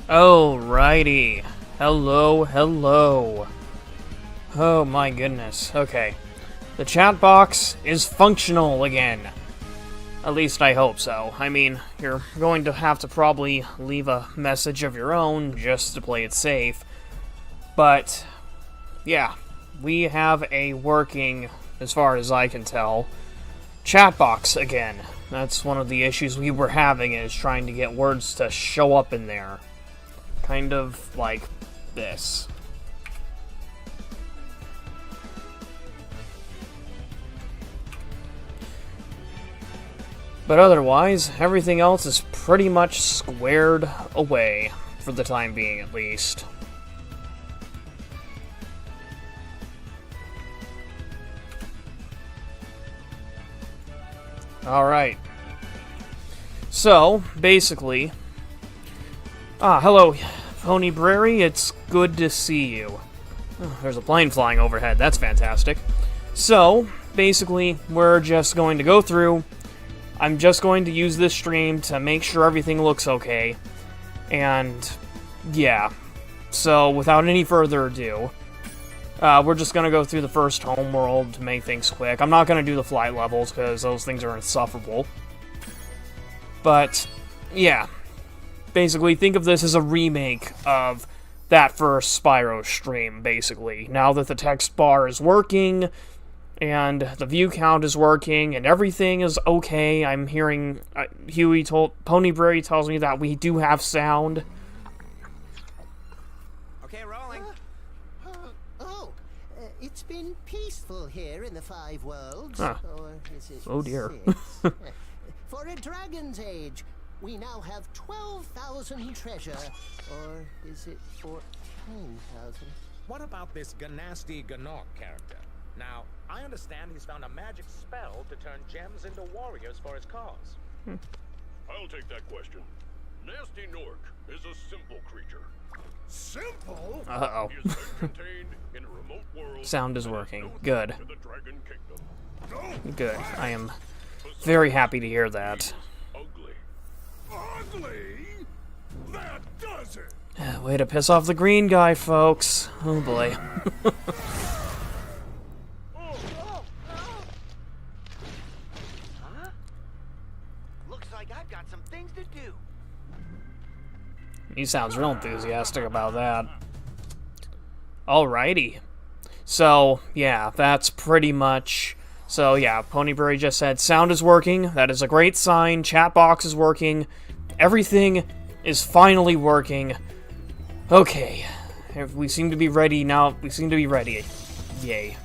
Alrighty. Hello, hello. Oh my goodness. Okay. The chat box is functional again. At least I hope so. I mean, you're going to have to probably leave a message of your own just to play it safe. But, yeah. We have a working, as far as I can tell, chat box again. That's one of the issues we were having, is trying to get words to show up in there. Kind of like this. But otherwise, everything else is pretty much squared away, for the time being at least. Alright. So, basically... hello, Pony Brary, it's good to see you. Oh, there's a plane flying overhead, that's fantastic. So, basically, we're just going to go through. I'm just going to use this stream to make sure everything looks okay. And, yeah. So, without any further ado, we're just going to go through the first homeworld to make things quick. I'm not going to do the flight levels, because those things are insufferable. But, yeah. Basically, think of this as a remake of that first Spyro stream, basically. Now that the text bar is working, and the view count is working, and everything is okay, I'm hearing Pony Brary tells me that we do have sound. Okay, rolling. It's been peaceful here in the Five Worlds. Huh. Or is it Oh dear. 6? For a Dragon's Age, we now have 12,000 treasure. Or is it 14,000? What about this Ganasty Ganok character? Now, I understand he's found a magic spell to turn gems into warriors for his cause. I'll take that question. Nasty Nork is a simple creature. Simple? Uh-oh. He is contained in a remote world. Sound is working. Good. To the Dragon Kingdom. Good. I am very happy to hear that. Ugly. Ugly? That does it. Way to piss off the green guy, folks. Oh boy. Looks like I've got some things to do. He sounds real enthusiastic about that. Alrighty. So, yeah, that's pretty much... So, yeah, Ponyberry just said sound is working. That is a great sign. Chat box is working. Everything is finally working. Okay. We seem to be ready now. We seem to be ready. Yay.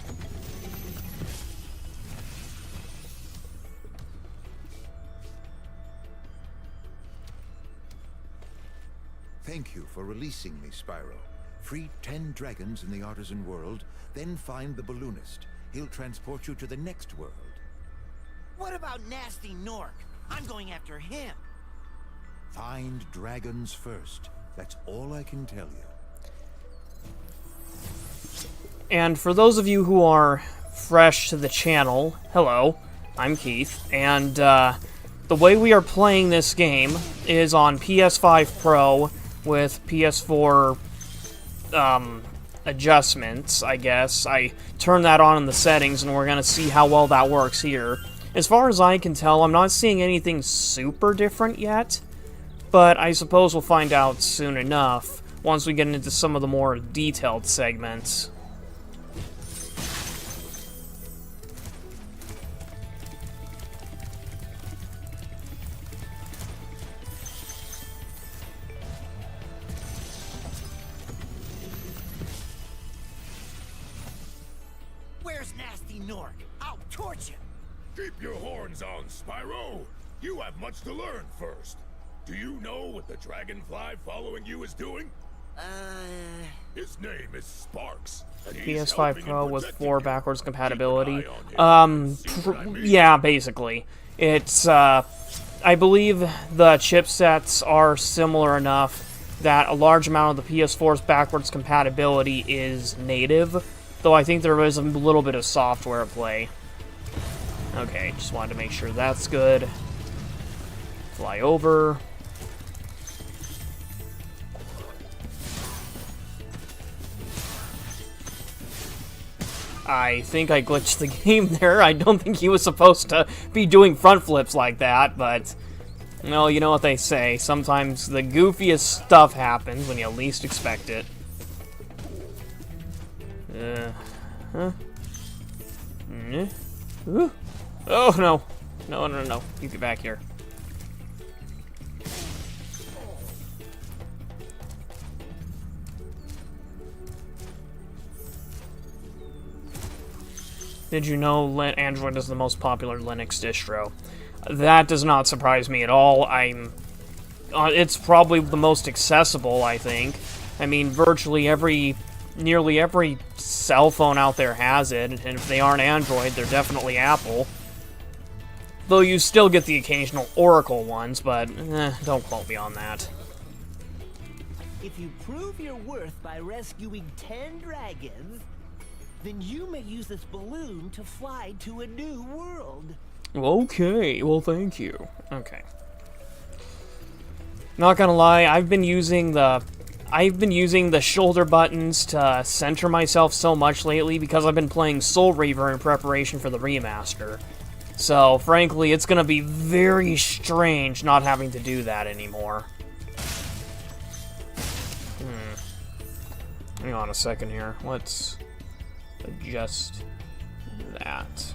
Thank you for releasing me, Spyro. Free 10 dragons in the Artisan world, then find the balloonist. He'll transport you to the next world. What about Nasty Nork? I'm going after him. Find dragons first. That's all I can tell you. And for those of you who are fresh to the channel, hello, I'm Keith, and the way we are playing this game is on PS5 Pro with PS4 adjustments, I guess. I turned that on in the settings, and we're going to see how well that works here. As far as I can tell, I'm not seeing anything super different yet, but I suppose we'll find out soon enough once we get into some of the more detailed segments. Where's Nasty Nork? I'll torch him. Keep your horns on, Spyro. You have much to learn first. Do you know what the dragonfly following you is doing? His name is Sparks. And he's PS5 helping Pro and with protecting 4 you. backwards Keep compatibility. an eye on him. See what I mean? Yeah, basically. It's, I believe the chipsets are similar enough that a large amount of the PS4's backwards compatibility is native, though I think there is a little bit of software play. Okay, just wanted to make sure that's good. Fly over. I think I glitched the game there. I don't think he was supposed to be doing front flips like that, but... Well, you know what they say. Sometimes the goofiest stuff happens when you least expect it. Huh? Ooh. Oh, no. No. You get back here. Did you know Android is the most popular Linux distro? That does not surprise me at all. It's probably the most accessible, I think. I mean, nearly every cell phone out there has it, and if they aren't Android, they're definitely Apple. Though you still get the occasional Oracle ones, but don't quote me on that. If you prove your worth by rescuing 10 dragons, then you may use this balloon to fly to a new world. Okay, well, thank you. Okay. Not gonna lie, I've been using the shoulder buttons to center myself so much lately because I've been playing Soul Reaver in preparation for the remaster. So, frankly, it's gonna be very strange not having to do that anymore. Hang on a second here. Let's adjust that.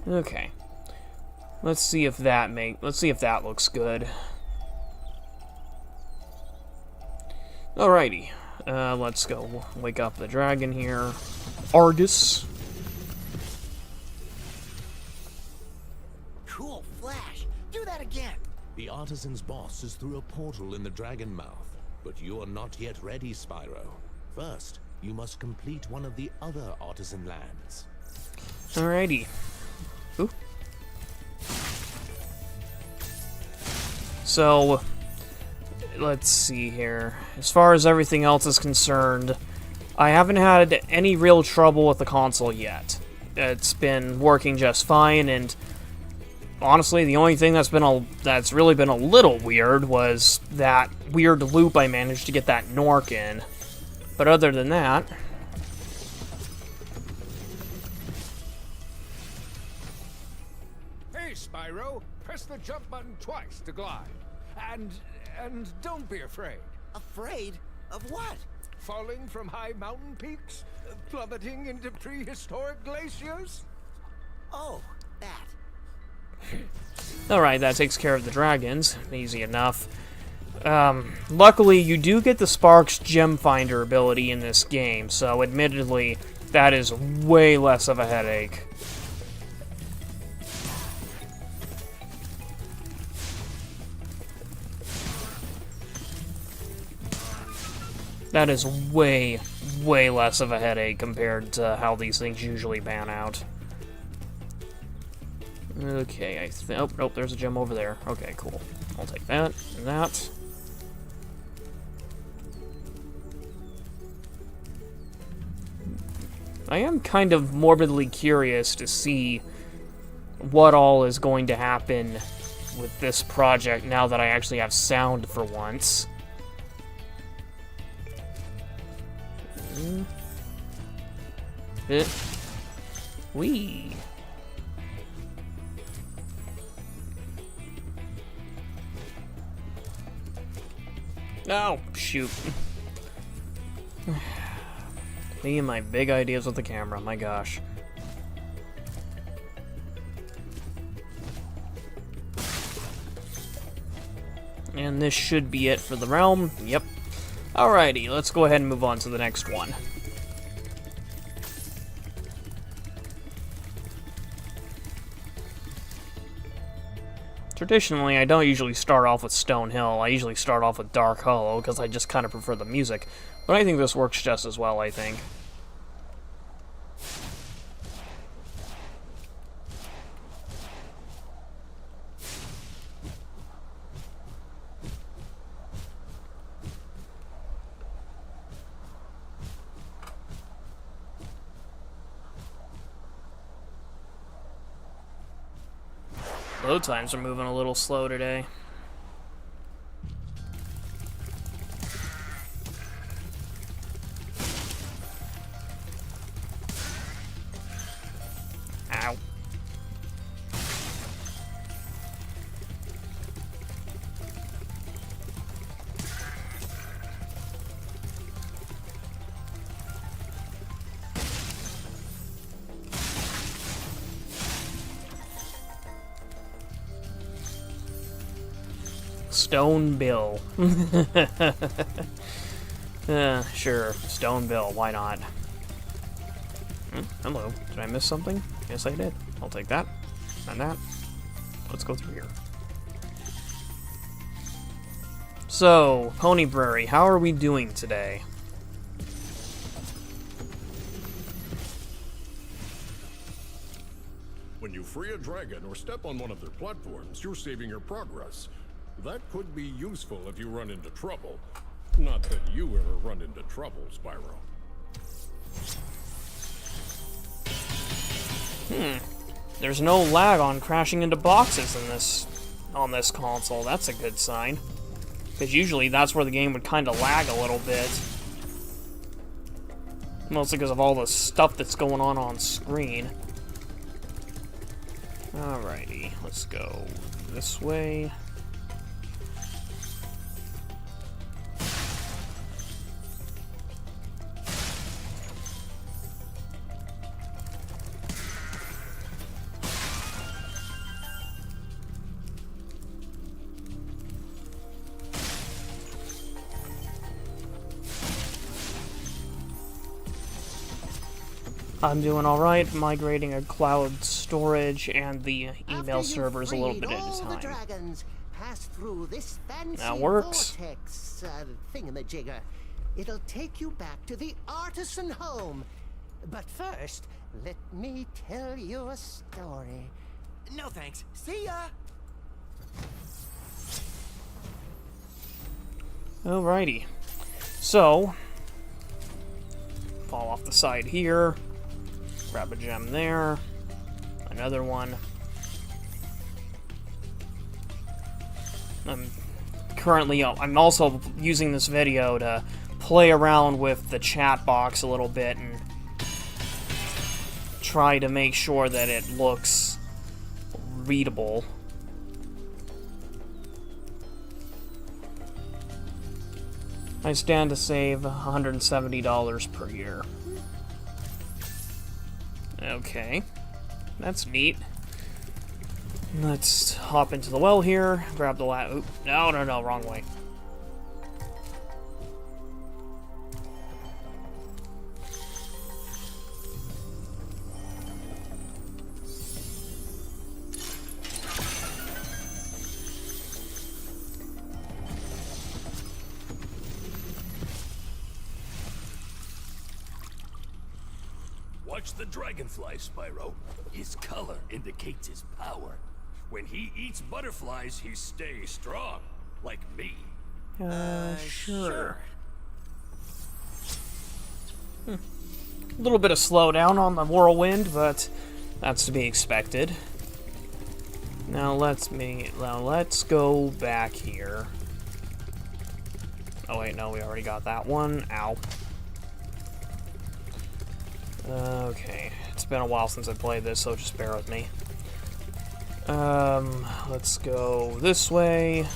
Okay. Let's see if that looks good. Alrighty. Let's go wake up the dragon here. Argus. Cool flash. Do that again. The artisan's boss is through a portal in the dragon mouth, but you are not yet ready, Spyro. First, you must complete one of the other artisan lands. Alrighty. Ooh. So, let's see here. As far as everything else is concerned, I haven't had any real trouble with the console yet. It's been working just fine, and honestly, the only thing that's really been a little weird was that weird loop I managed to get that Nork in. But other than that... Hey, Spyro! Press the jump button twice to glide. And don't be afraid. Afraid? Of what? Falling from high mountain peaks? Plummeting into prehistoric glaciers? Oh, that. Alright, that takes care of the dragons. Easy enough. Luckily, you do get the Sparks Gem Finder ability in this game, so admittedly, that is way less of a headache. That is way less of a headache compared to how these things usually pan out. Okay, oh, nope, there's a gem over there. Okay, cool. I'll take that and that. I am kind of morbidly curious to see what all is going to happen with this project now that I actually have sound for once. Wee. Oh, shoot. Me and my big ideas with the camera, my gosh. And this should be it for the realm. Yep. Alrighty, let's go ahead and move on to the next one. Traditionally, I don't usually start off with Stone Hill. I usually start off with Dark Hollow, because I just kind of prefer the music. But I think this works just as well, I think. Load times are moving a little slow today. Ow. Stone Bill. Sure. Stone Bill, why not? Hello. Did I miss something? Yes, I did. I'll take that. And that. Let's go through here. So, Pony Prairie, how are we doing today? When you free a dragon or step on one of their platforms, you're saving your progress. That could be useful if you run into trouble. Not that you ever run into trouble, Spyro. There's no lag on crashing into boxes on this console. That's a good sign. Because usually that's where the game would kind of lag a little bit. Mostly because of all the stuff that's going on screen. Alrighty, let's go this way. I'm doing alright, migrating a cloud storage and the email servers a little bit at a time. Dragons, pass through this fancy That works. vortex thingamajigger. It'll take you back to the artisan home. But first, let me tell you a story. No thanks. See ya! Alrighty. So, fall off the side here. Grab a gem there. Another one. I'm also using this video to play around with the chat box a little bit and try to make sure that it looks readable. I stand to save $170 per year. Okay, that's neat. Let's hop into the well here, grab the oop, no, wrong way. Watch the dragonfly, Spyro. His color indicates his power. When he eats butterflies, he stays strong, like me. Sure. A little bit of slowdown on the whirlwind, but that's to be expected. Now let's go back here. Oh wait, no, we already got that one. Ow. Okay, it's been a while since I played this, so just bear with me. Let's go this way.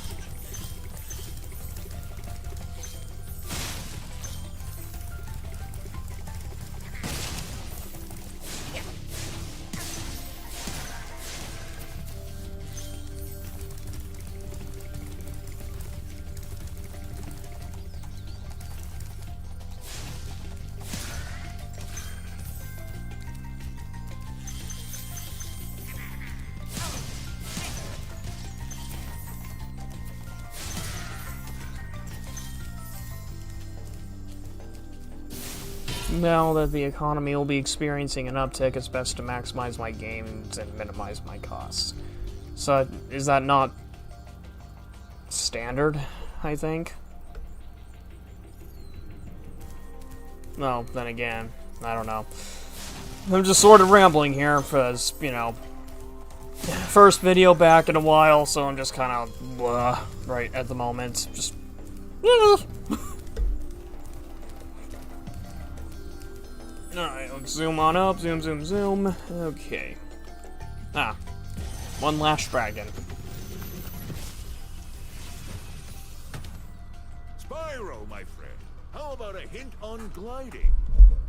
Now that the economy will be experiencing an uptick, it's best to maximize my gains and minimize my costs. So, is that not standard, I think? No, then again, I don't know. I'm just sort of rambling here, because, you know, First video back in a while, so I'm just kind of right at the moment. Just. Alright, let's zoom on up. Zoom, zoom, zoom. Okay. Ah. One last dragon. Spyro, my friend, how about a hint on gliding?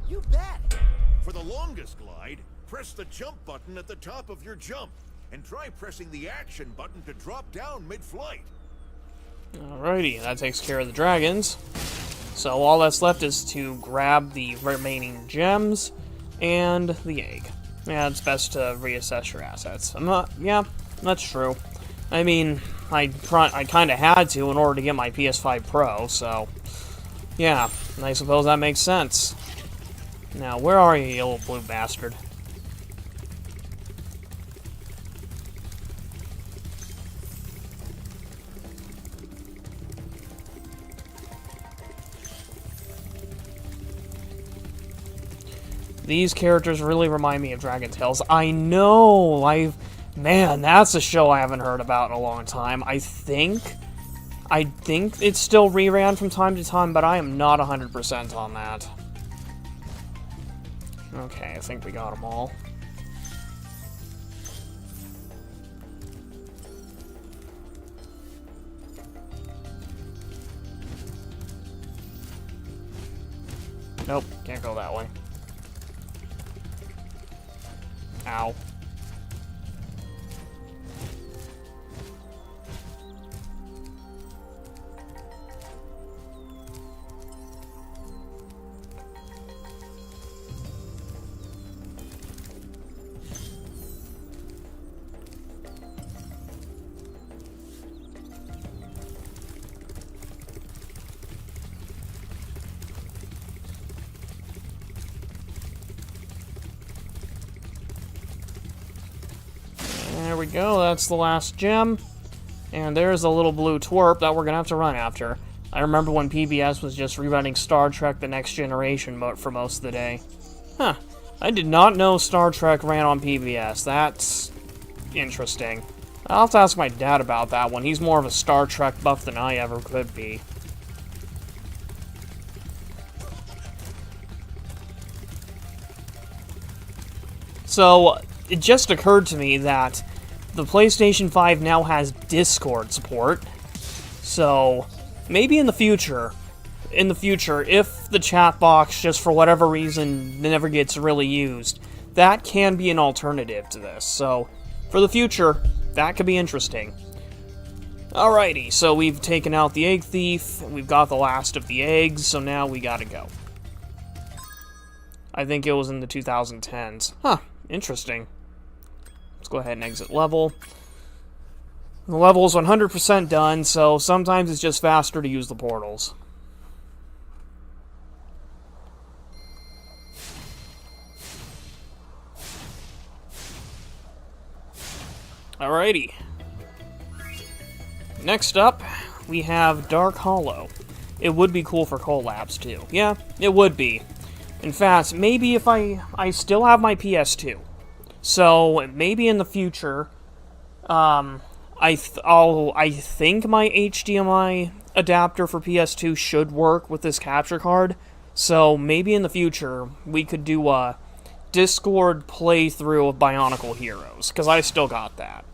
You bet. For the longest glide, press the jump button at the top of your jump, and try pressing the action button to drop down mid-flight. Alrighty, that takes care of the dragons. So all that's left is to grab the remaining gems and the egg. Yeah, it's best to reassess your assets. Yeah, that's true. I mean, I kind of had to in order to get my PS5 Pro, so yeah, I suppose that makes sense. Now, where are you, you little blue bastard? These characters really remind me of Dragon Tales. I know! Man, that's a show I haven't heard about in a long time. I think it's still reran from time to time, but I am not 100% on that. Okay, I think we got them all. Nope, can't go that way. Ow. There we go, that's the last gem. And there's a little blue twerp that we're gonna have to run after. I remember when PBS was just rerunning Star Trek The Next Generation for most of the day. Huh, I did not know Star Trek ran on PBS. That's interesting. I'll have to ask my dad about that one. He's more of a Star Trek buff than I ever could be. So, it just occurred to me that the PlayStation 5 now has Discord support. So, maybe in the future, if the chat box, just for whatever reason, never gets really used, that can be an alternative to this. So, for the future, that could be interesting. Alrighty, so we've taken out the egg thief, we've got the last of the eggs, so now we gotta go. I think it was in the 2010s. Huh, interesting. Let's go ahead and exit level. The level is 100% done, so sometimes it's just faster to use the portals. Alrighty. Next up, we have Dark Hollow. It would be cool for collabs, too. Yeah, it would be. In fact, maybe if I still have my PS2. So, maybe in the future, I think my HDMI adapter for PS2 should work with this capture card. So, maybe in the future, we could do a Discord playthrough of Bionicle Heroes, because I still got that.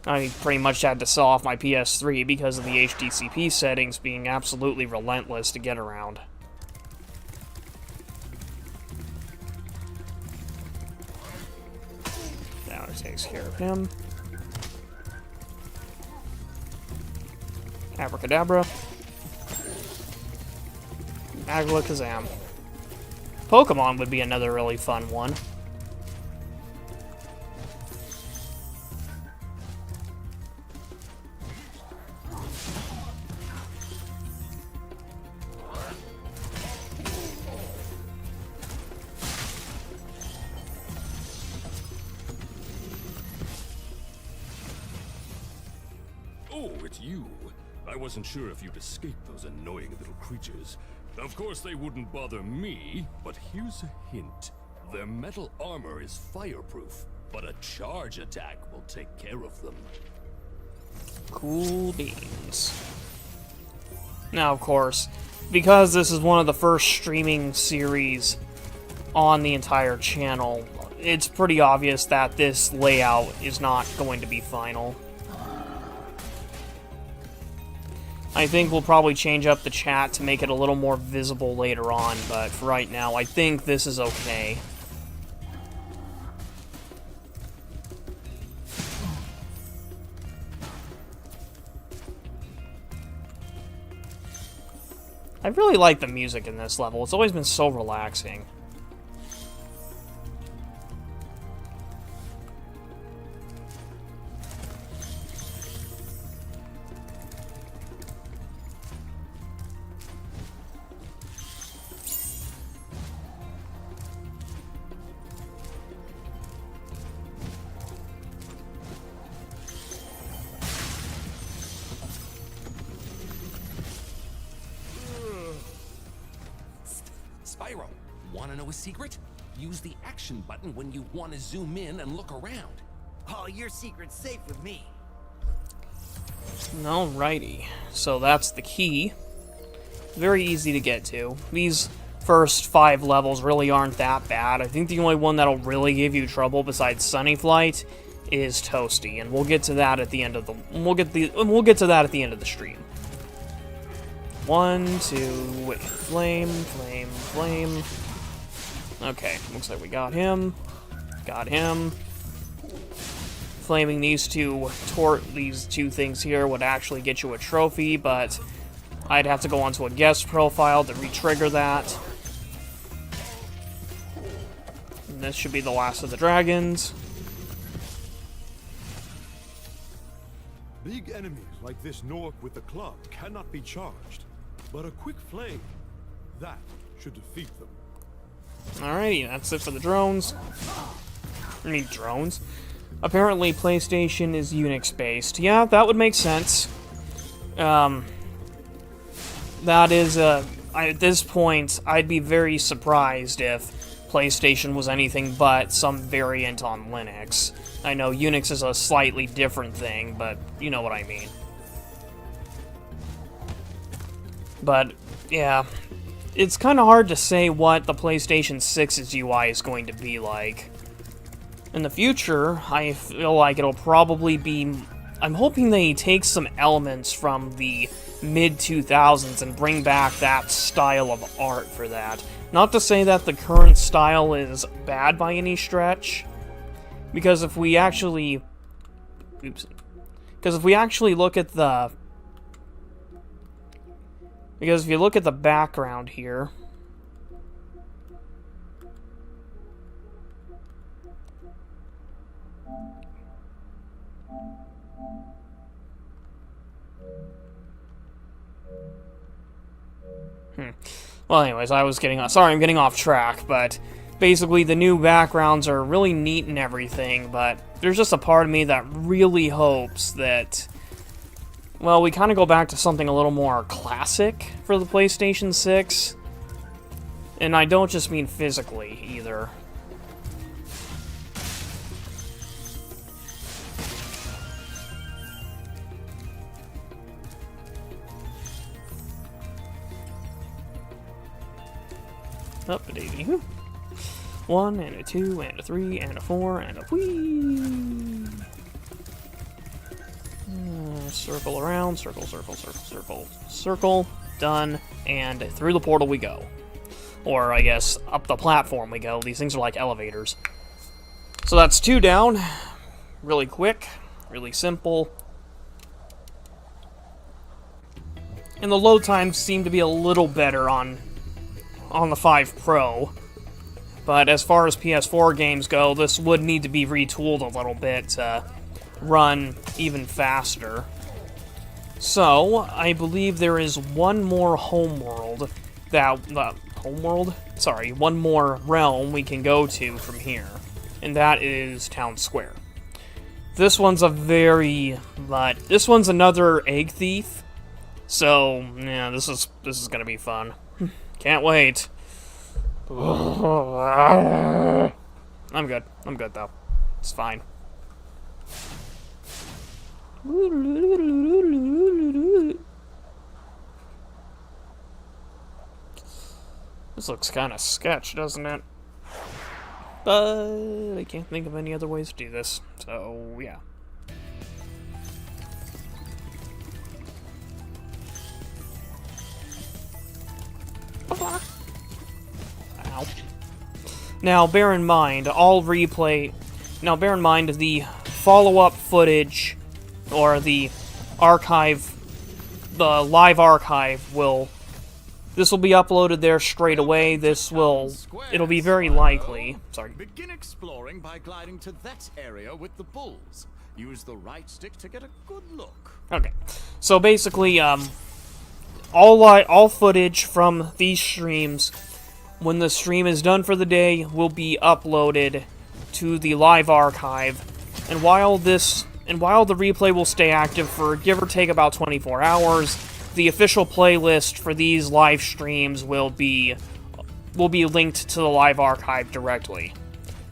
I pretty much had to sell off my PS3 because of the HDCP settings being absolutely relentless to get around. That takes care of him. Abracadabra. Aglakazam. Pokemon would be another really fun one. Oh, it's you. I wasn't sure if you'd escape those annoying little creatures. Of course they wouldn't bother me, but here's a hint. Their metal armor is fireproof. but a charge attack will take care of them. Cool beans. Now, of course, because this is one of the first streaming series on the entire channel, it's pretty obvious that this layout is not going to be final. I think we'll probably change up the chat to make it a little more visible later on, but for right now, I think this is okay. I really like the music in this level. It's always been so relaxing. Spyro, wanna know a secret? Use the action button when you want to zoom in and look around. Oh, your secret's safe with me. Alrighty, so that's the key. Very easy to get to. These first 5 levels really aren't that bad. I think the only one that'll really give you trouble besides Sunny Flight is Toasty, and we'll get to that at the end of the we'll get to that at the end of the stream. 1, 2, wait, flame, flame, flame. Okay, looks like we got him. Got him. Flaming these two things here would actually get you a trophy, but I'd have to go onto a guest profile to re-trigger that. And this should be the last of the dragons. Big enemies like this Nork with the club cannot be charged, but a quick flame, that should defeat them. Alrighty, that's it for the drones. I mean, drones. Apparently, PlayStation is Unix-based. Yeah, that would make sense. That is, at this point, I'd be very surprised if PlayStation was anything but some variant on Linux. I know Unix is a slightly different thing, but you know what I mean. But, yeah, it's kind of hard to say what the PlayStation 6's UI is going to be like. In the future, I feel like it'll probably be... I'm hoping they take some elements from the mid-2000s and bring back that style of art for that. Not to say that the current style is bad by any stretch, because if we actually... Because if we actually look at the... Because if you look at the background here... Well, anyways, sorry I'm getting off track, but basically the new backgrounds are really neat and everything, but there's just a part of me that really hopes that, well, we kind of go back to something a little more classic for the PlayStation 6. And I don't just mean physically, either. Up a daisy. 1 and a 2 and a 3 and a 4 and a whee. Circle around, circle, circle, circle, circle, circle. Done. And through the portal we go. Or, I guess, up the platform we go. These things are like elevators. So that's 2 down. Really quick. Really simple. And the load times seem to be a little better on the 5 Pro. But as far as PS4 games go, this would need to be retooled a little bit to run even faster. So, I believe there is one more homeworld one more realm we can go to from here. And that is Town Square. This one's this one's another egg thief. So, yeah, this is gonna be fun. Can't wait. I'm good. I'm good, though. It's fine. This looks kind of sketch, doesn't it? But I can't think of any other ways to do this, so yeah. Ow. Now, bear in mind, the follow-up footage, or the archive, the live archive this will be uploaded there straight away. It'll be very likely. Sorry. Begin exploring by gliding to that area with the bulls. Use the right stick to get a good look. Okay. So basically, all footage from these streams, when the stream is done for the day, will be uploaded to the live archive. And while the replay will stay active for give or take about 24 hours, the official playlist for these live streams will be linked to the live archive directly.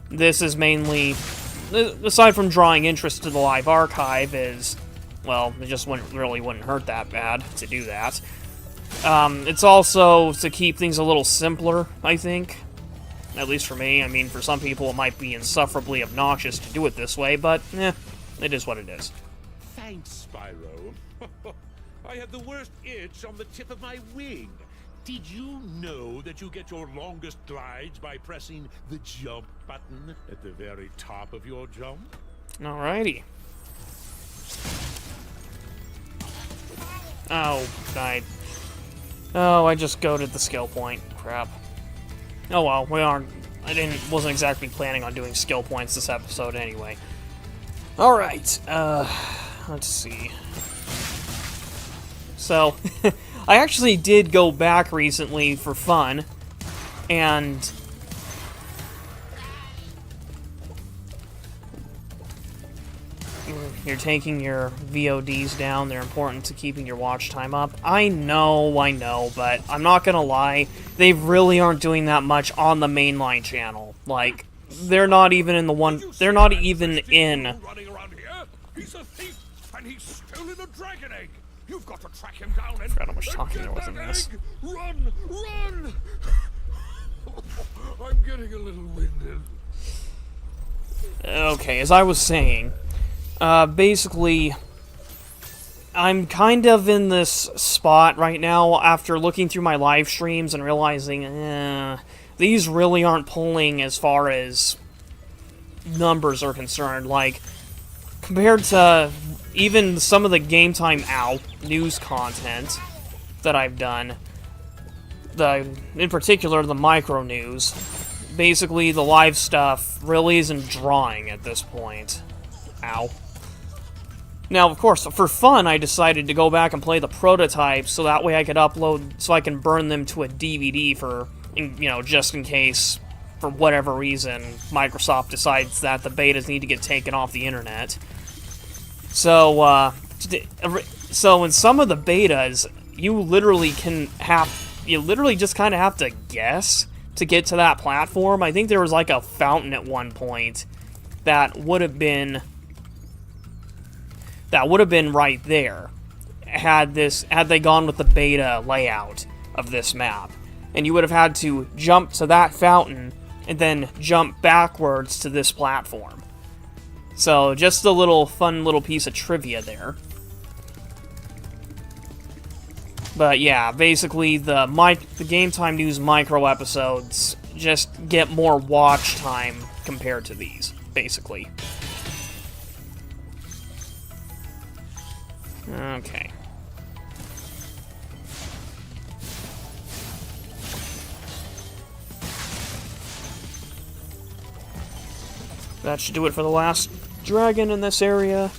This is mainly, aside from drawing interest to the live archive, well, it just wouldn't hurt that bad to do that. It's also to keep things a little simpler, I think. At least for me. I mean, for some people it might be insufferably obnoxious to do it this way, but, it is what it is. Thanks, Spyro. I had the worst itch on the tip of my wing. Did you know that you get your longest glides by pressing the jump button at the very top of your jump? Alrighty. Oh, died. Oh, I just goated the skill point. Crap. Oh well, wasn't exactly planning on doing skill points this episode anyway. Alright, let's see. So, I actually did go back recently for fun, and you're taking your VODs down. They're important to keeping your watch time up. I know, but I'm not gonna lie, they really aren't doing that much on the mainline channel. Like, they're not even in they're not even in... Running around here? He's a thief, and he's stolen a dragon egg! You've got to track him down and... I forgot how much talking there was in this. Run! Run! I'm getting a little winded. Okay, as I was saying, basically, I'm kind of in this spot right now after looking through my live streams and realizing, these really aren't pulling as far as numbers are concerned. Like, compared to even some of the Game Time news content that I've done, in particular the micro news, basically the live stuff really isn't drawing at this point. Ow. Now, of course, for fun, I decided to go back and play the prototypes so that way I could upload, so I can burn them to a DVD for, just in case, for whatever reason, Microsoft decides that the betas need to get taken off the internet. So, so in some of the betas, you literally just kind of have to guess to get to that platform. I think there was like a fountain at one point that would have been right there had they gone with the beta layout of this map. And you would have had to jump to that fountain and then jump backwards to this platform. So, just a fun little piece of trivia there. But yeah, basically the Game Time News micro episodes just get more watch time compared to these, basically. Okay. That should do it for the last dragon in this area.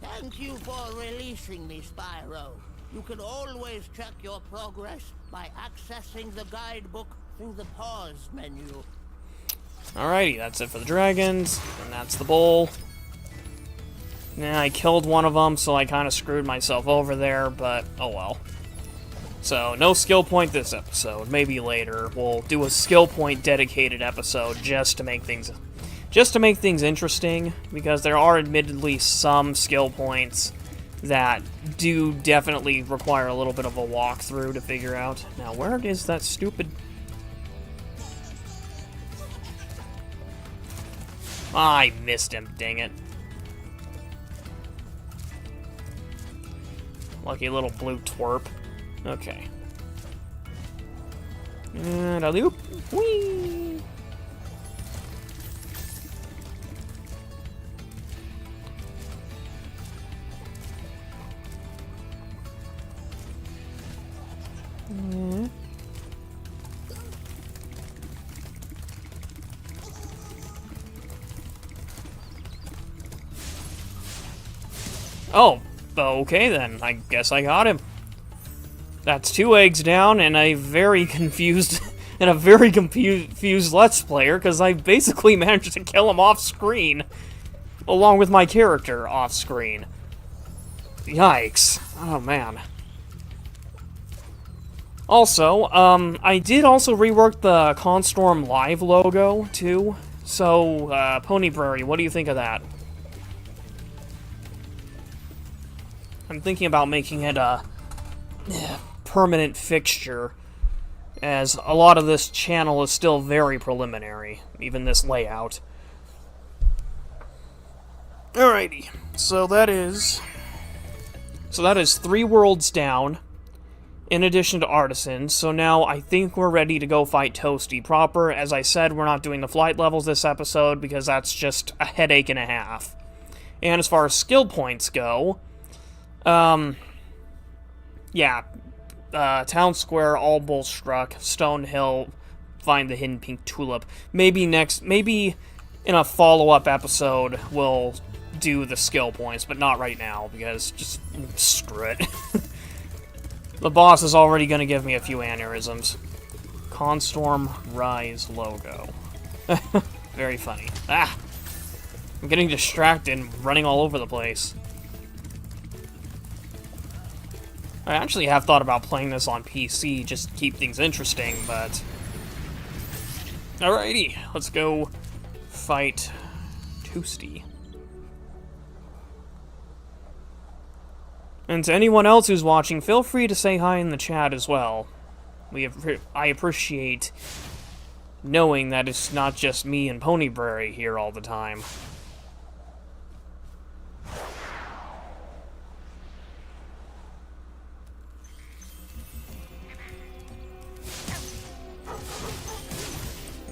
Thank you for releasing me, Spyro. You can always check your progress by accessing the guidebook through the pause menu. Alrighty, that's it for the dragons, and that's the bowl. Yeah, I killed one of them, so I kind of screwed myself over there, but oh well. So, no skill point this episode. Maybe later we'll do a skill point dedicated episode just to make things just to make things interesting, because there are admittedly some skill points that do definitely require a little bit of a walkthrough to figure out. Now, where is that stupid... I missed him, dang it. Lucky little blue twerp. Okay. And a loop. Whee! Oh, okay then. I guess I got him. That's 2 eggs down and a very confused Let's Player, because I basically managed to kill him off screen, along with my character off screen. Yikes. Oh man. Also, I did also rework the ConStorm Live logo, too. So, Ponyberry, what do you think of that? I'm thinking about making it a permanent fixture, as a lot of this channel is still very preliminary, even this layout. Alrighty, so that is 3 worlds down, in addition to Artisan, so now I think we're ready to go fight Toasty proper. As I said, we're not doing the flight levels this episode, because that's just a headache and a half. And as far as skill points go, yeah, Town Square, All Bull Struck, Stone Hill, find the Hidden Pink Tulip. Maybe in a follow-up episode we'll do the skill points, but not right now, because just screw it. The boss is already going to give me a few aneurysms. ConStorm Rise logo. Very funny. Ah! I'm getting distracted and running all over the place. I actually have thought about playing this on PC just to keep things interesting, but... Alrighty, let's go fight Toasty. And to anyone else who's watching, feel free to say hi in the chat as well. I appreciate knowing that it's not just me and Ponyberry here all the time.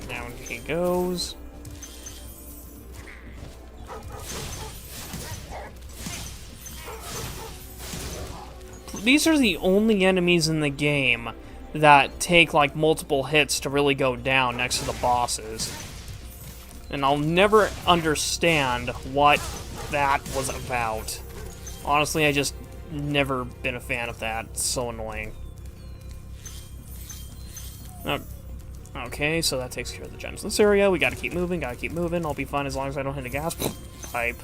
Down he goes. These are the only enemies in the game that take, like, multiple hits to really go down next to the bosses. And I'll never understand what that was about. Honestly, I just never been a fan of that. It's so annoying. Okay, so that takes care of the gems in this area. We gotta keep moving, I'll be fine as long as I don't hit a gas pipe.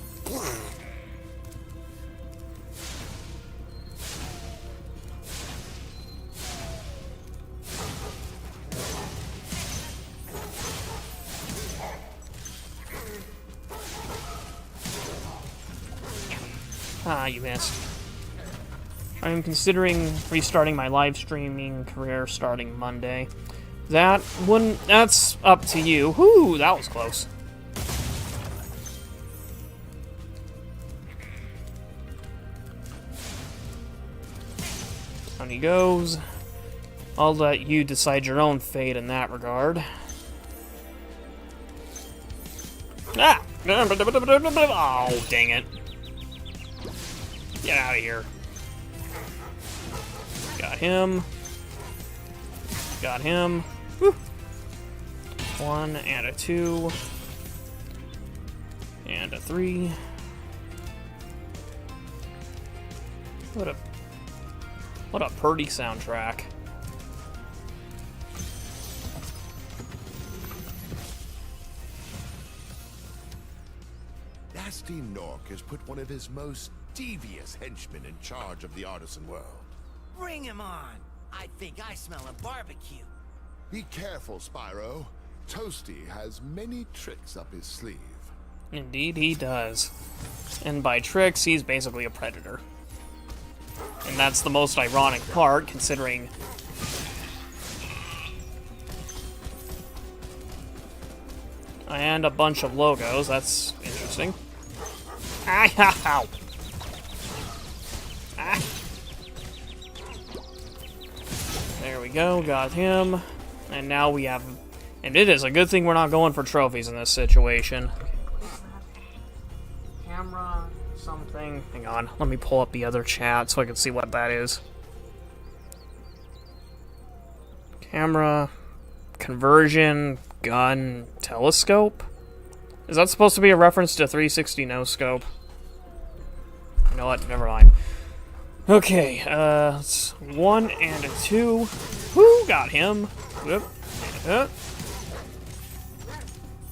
Ah, you missed. I'm considering restarting my live streaming career starting Monday. That's up to you. Whoo, that was close. Down he goes. I'll let you decide your own fate in that regard. Ah! Oh, dang it. Get out of here. Got him. Got him. Whew. 1 and a 2. And a 3. What a purdy soundtrack. Nasty Nork has put one of his most devious henchmen in charge of the artisan world. Bring him on! I think I smell a barbecue. Be careful, Spyro. Toasty has many tricks up his sleeve. Indeed he does. And by tricks, he's basically a predator. And that's the most ironic part, considering... And a bunch of logos, that's interesting. Ow! Ah. There we go, got him. And now we have... And it is a good thing we're not going for trophies in this situation. Camera, something. Hang on, let me pull up the other chat so I can see what that is. Camera, conversion, gun, telescope? Is that supposed to be a reference to 360 no scope? You know what? Never mind. Okay, it's 1 and a 2. Woo, got him. Whoop.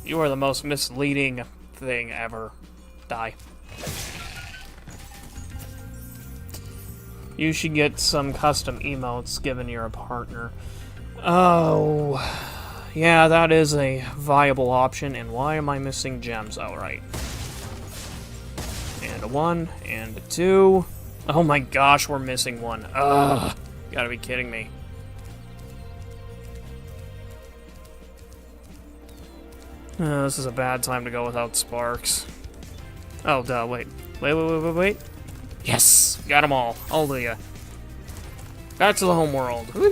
You are the most misleading thing ever. Die. You should get some custom emotes given you're a partner. Oh, yeah, that is a viable option. And why am I missing gems? Oh, right. And a 1 and a 2. Oh my gosh, we're missing 1. Ugh, you gotta be kidding me. This is a bad time to go without sparks. Oh, duh, wait. Wait. Yes! Got them all. Hallelujah. Back to the home world. Oh,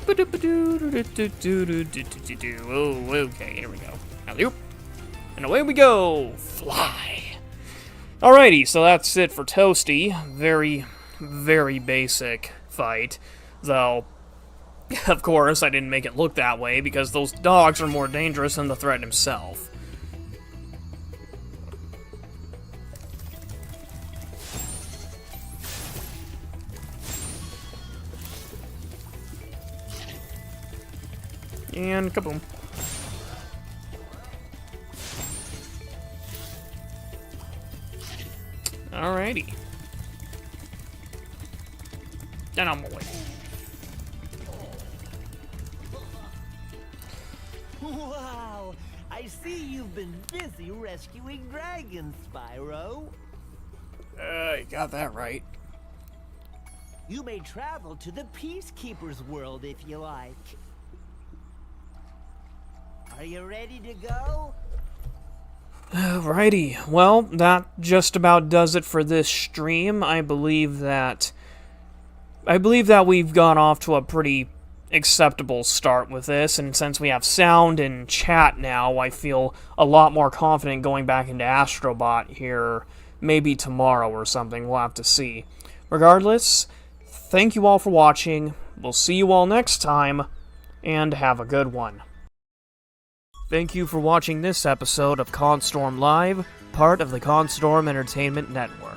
okay, here we go. Alley-oop. And away we go! Fly! Alrighty, so that's it for Toasty. Very, very basic fight. Though, of course, I didn't make it look that way because those dogs are more dangerous than the threat himself. And kaboom. Alrighty. And I'm away. Wow! I see you've been busy rescuing dragons, Spyro. You got that right. You may travel to the Peacekeeper's world if you like. Are you ready to go? Alrighty. Well, that just about does it for this stream. I believe that we've gone off to a pretty acceptable start with this, and since we have sound and chat now, I feel a lot more confident going back into Astrobot here, maybe tomorrow or something. We'll have to see. Regardless, thank you all for watching. We'll see you all next time, and have a good one. Thank you for watching this episode of ConStorm Live, part of the ConStorm Entertainment Network.